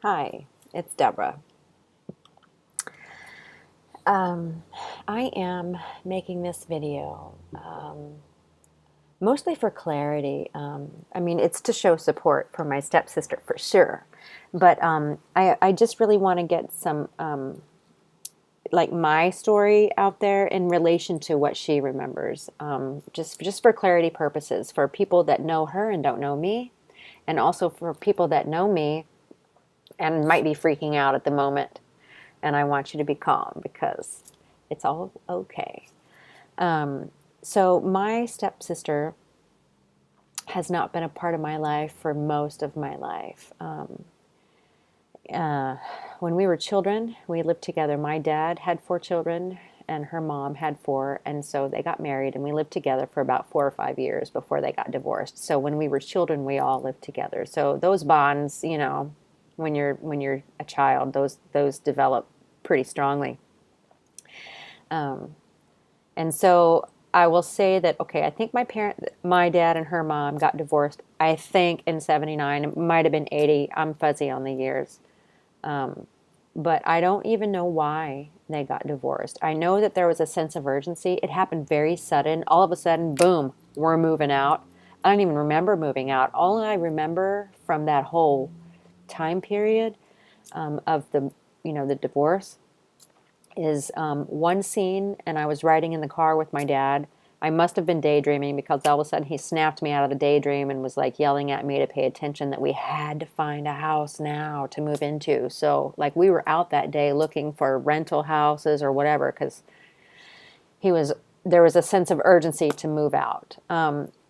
Hi, it's Deborah. Um, I am making this video mostly for clarity. I mean, it's to show support for my stepsister for sure, but I just really want to get some like my story out there in relation to what she remembers, just for clarity purposes, for people that know her and don't know me, and also for people that know me and might be freaking out at the moment. And I want you to be calm because it's all okay. Um, so, my stepsister has not been a part of my life for most of my life. Uh, when we were children, we lived together. My dad had four children, and her mom had four, and so they got married, and we lived together for about 4 or 5 years before they got divorced. So when we were children, we all lived together. So those bonds, when you're a child, those develop pretty strongly. Um, and so I will say that, okay, I think my dad and her mom got divorced, I think in 79. It might have been 80. I'm fuzzy on the years. Um, but I don't even know why they got divorced. I know that there was a sense of urgency. It happened very sudden. All of a sudden, boom, we're moving out. I don't even remember moving out. All I remember from that whole time period of the divorce is one scene, and I was riding in the car with my dad. I must have been daydreaming because all of a sudden he snapped me out of the daydream and was like yelling at me to pay attention that we had to find a house now to move into. So, like, we were out that day looking for rental houses or whatever because there was a sense of urgency to move out.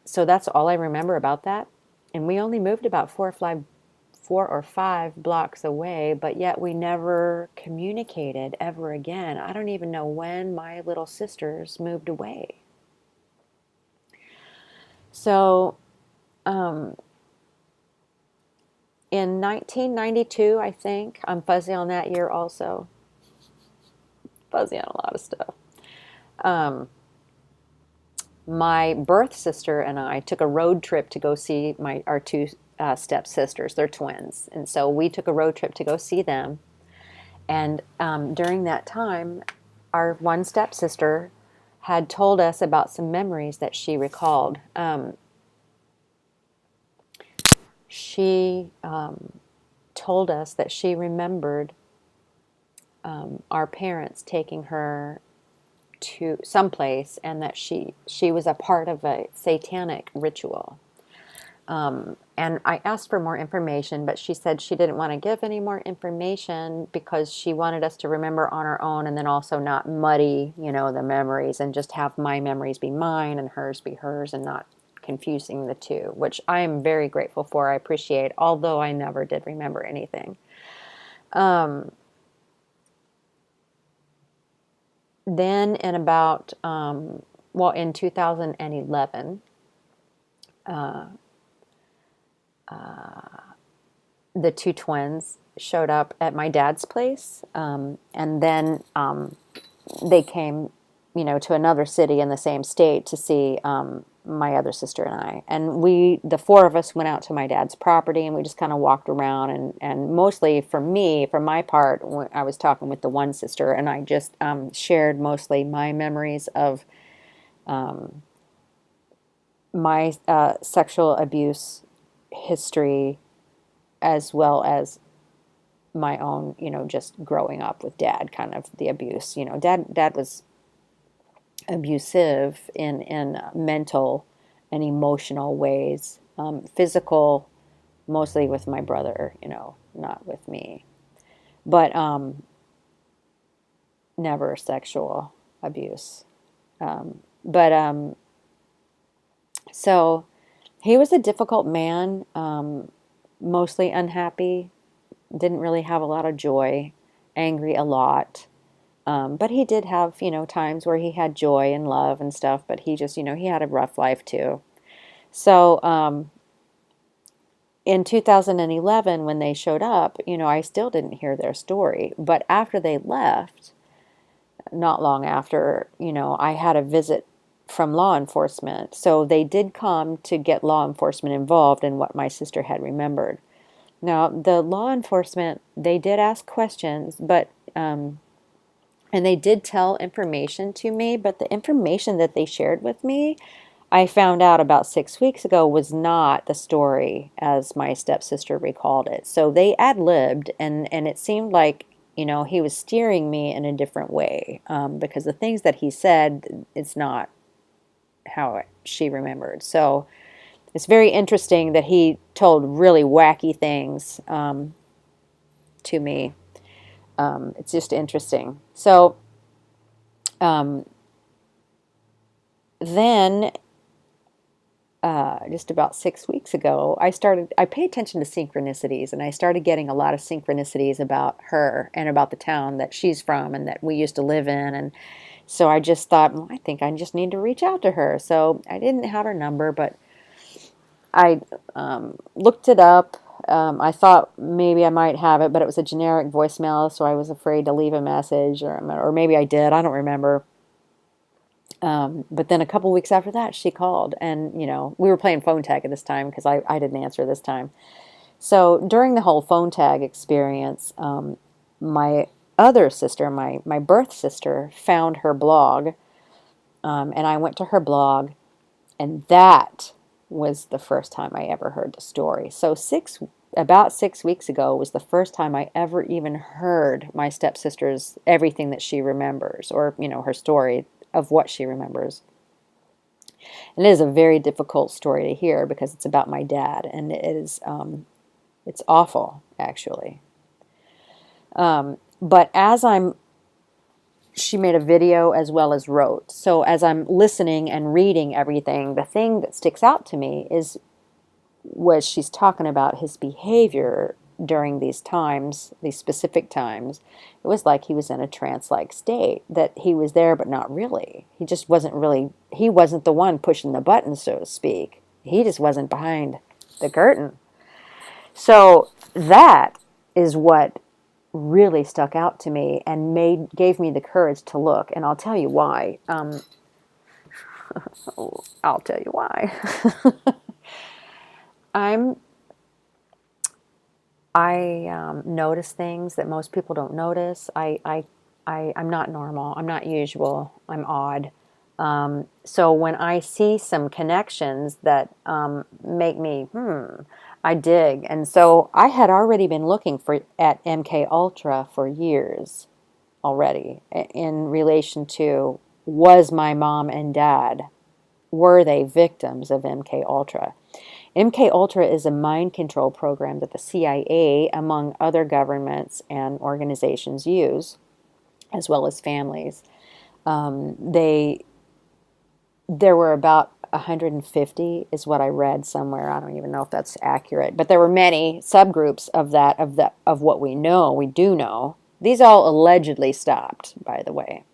So that's all I remember about that. And we only moved about 4 or 5 blocks away, but yet we never communicated ever again. I don't even know when my little sisters moved away. So, um, in 1992, I think, I'm fuzzy on that year also, fuzzy on a lot of stuff. Um, my birth sister and I took a road trip to go see our two stepsisters. They're twins. And so we took a road trip to go see them. And during that time, our one stepsister had told us about some memories that she recalled. She told us that she remembered our parents taking her to someplace, and that she was a part of a satanic ritual. And I asked for more information, but she said she didn't want to give any more information because she wanted us to remember on our own, and then also not muddy, the memories, and just have my memories be mine and hers be hers, and not confusing the two, which I am very grateful for. I appreciate, although I never did remember anything. Um, then in about, well, in 2011, the two twins showed up at my dad's place, and then they came, to another city in the same state to see my other sister and I. And the four of us, went out to my dad's property, and we just kind of walked around. And mostly for me, for my part, I was talking with the one sister, and I just shared mostly my memories of my sexual abuse history, as well as my own, just growing up with dad, kind of the abuse. Dad was abusive in mental and emotional ways, physical mostly with my brother, not with me, but never sexual abuse. But So he was a difficult man, mostly unhappy, didn't really have a lot of joy, angry a lot. But he did have, times where he had joy and love and stuff, but he just, he had a rough life too. So, in 2011, when they showed up, I still didn't hear their story. But after they left, not long after, I had a visit from law enforcement. So they did come to get law enforcement involved in what my sister had remembered. Now, the law enforcement, they did ask questions, but and they did tell information to me, but the information that they shared with me, I found out about 6 weeks ago, was not the story as my stepsister recalled it. So they ad-libbed, and it seemed like, he was steering me in a different way, because the things that he said, it's not how she remembered. So it's very interesting that he told really wacky things to me. It's just interesting. So um, then, just about 6 weeks ago, I pay attention to synchronicities, and I started getting a lot of synchronicities about her and about the town that she's from and that we used to live in. And so I just thought, well, I think I just need to reach out to her. So I didn't have her number, but I looked it up. I thought maybe I might have it, but it was a generic voicemail, so I was afraid to leave a message, or maybe I did. I don't remember. But then a couple weeks after that, she called, and we were playing phone tag at this time because I didn't answer this time. So during the whole phone tag experience, my other sister, my birth sister, found her blog, and I went to her blog, and that was the first time I ever heard the story. So about 6 weeks ago was the first time I ever even heard my stepsister's everything that she remembers, or her story of what she remembers. And it is a very difficult story to hear because it's about my dad, and it's awful, actually. But she made a video as well as wrote. So as I'm listening and reading everything, the thing that sticks out to me is what she's talking about, his behavior during these times, these specific times. It was like he was in a trance-like state, that he was there but not really. He wasn't the one pushing the button, so to speak. He just wasn't behind the curtain. So that is what really stuck out to me and gave me the courage to look, and I'll tell you why. I'll tell you why. I notice things that most people don't notice. I'm not normal. I'm not usual. I'm odd. So when I see some connections that make me, I dig. And so I had already been looking at MK Ultra for years already in relation to, was my mom and dad, were they victims of MK Ultra? MK Ultra is a mind control program that the CIA, among other governments and organizations, use, as well as families. There were about 150 is what I read somewhere. I don't even know if that's accurate, but there were many subgroups of what we do know. These all allegedly stopped, by the way.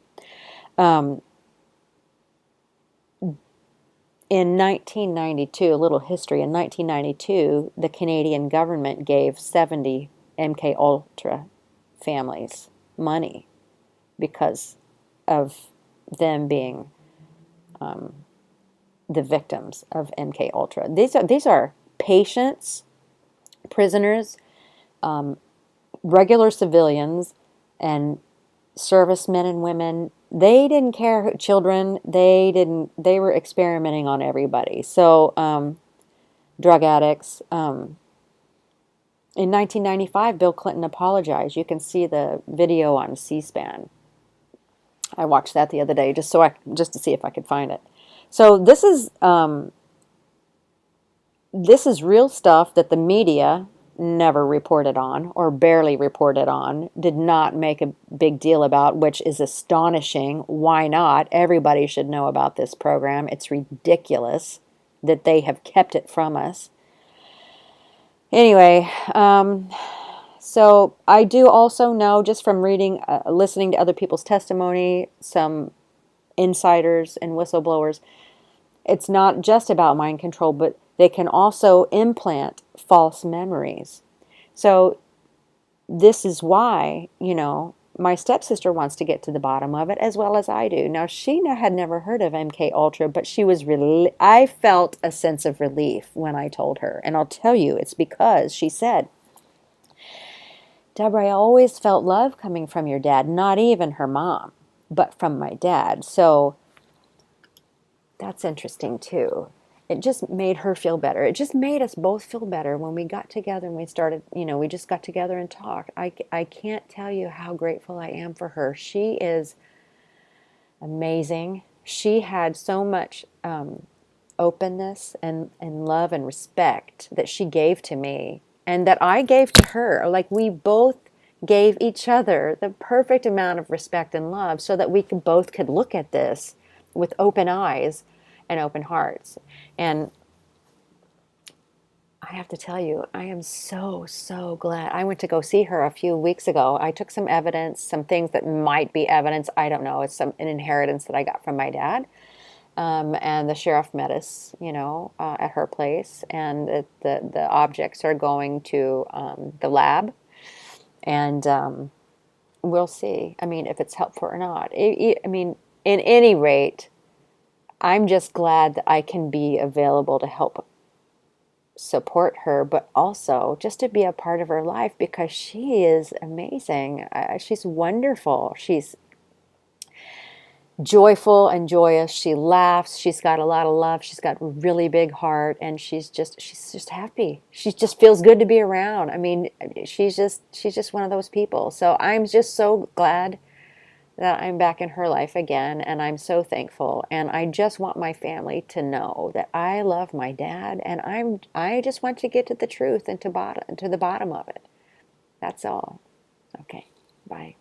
In 1992, a little history, in 1992, the Canadian government gave 70 MK Ultra families money because of them being the victims of MK Ultra. These are patients, prisoners, regular civilians, and servicemen and women. They didn't care, children. They were experimenting on everybody. So drug addicts. In 1995, Bill Clinton apologized. You can see the video on C-SPAN. I watched that the other day just to see if I could find it. So this is real stuff that the media never reported on, or barely reported on, did not make a big deal about, which is astonishing. Why not? Everybody should know about this program. It's ridiculous that they have kept it from us. Anyway, so I do also know, just from reading, listening to other people's testimony, some insiders and whistleblowers, it's not just about mind control, but they can also implant false memories. So this is why, my stepsister wants to get to the bottom of it, as well as I do. Now, she had never heard of MK Ultra, but I felt a sense of relief when I told her. And I'll tell you, it's because she said, Deborah, I always felt love coming from your dad, not even her mom, but from my dad. So that's interesting too. It just made her feel better. It just made us both feel better when we got together and we started, we just got together and talked. I can't tell you how grateful I am for her. She is amazing. She had so much openness and love and respect that she gave to me and that I gave to her. Like we both gave each other the perfect amount of respect and love so that we both could look at this with open eyes and open hearts. And I have to tell you, I am so, so glad. I went to go see her a few weeks ago. I took some evidence, some things that might be evidence. I don't know. It's an inheritance that I got from my dad. And the sheriff met us, at her place, and the objects are going to the lab, and we'll see. I mean, if it's helpful or not. I mean, in any rate, I'm just glad that I can be available to help support her, but also just to be a part of her life because she is amazing. She's wonderful. She's joyful and joyous. She laughs. She's got a lot of love. She's got a really big heart, and she's just happy. She just feels good to be around. I mean, she's just one of those people. So I'm just so glad that I'm back in her life again, and I'm so thankful. And I just want my family to know that I love my dad, and I just want to get to the truth and to the bottom of it. That's all. Okay. Bye.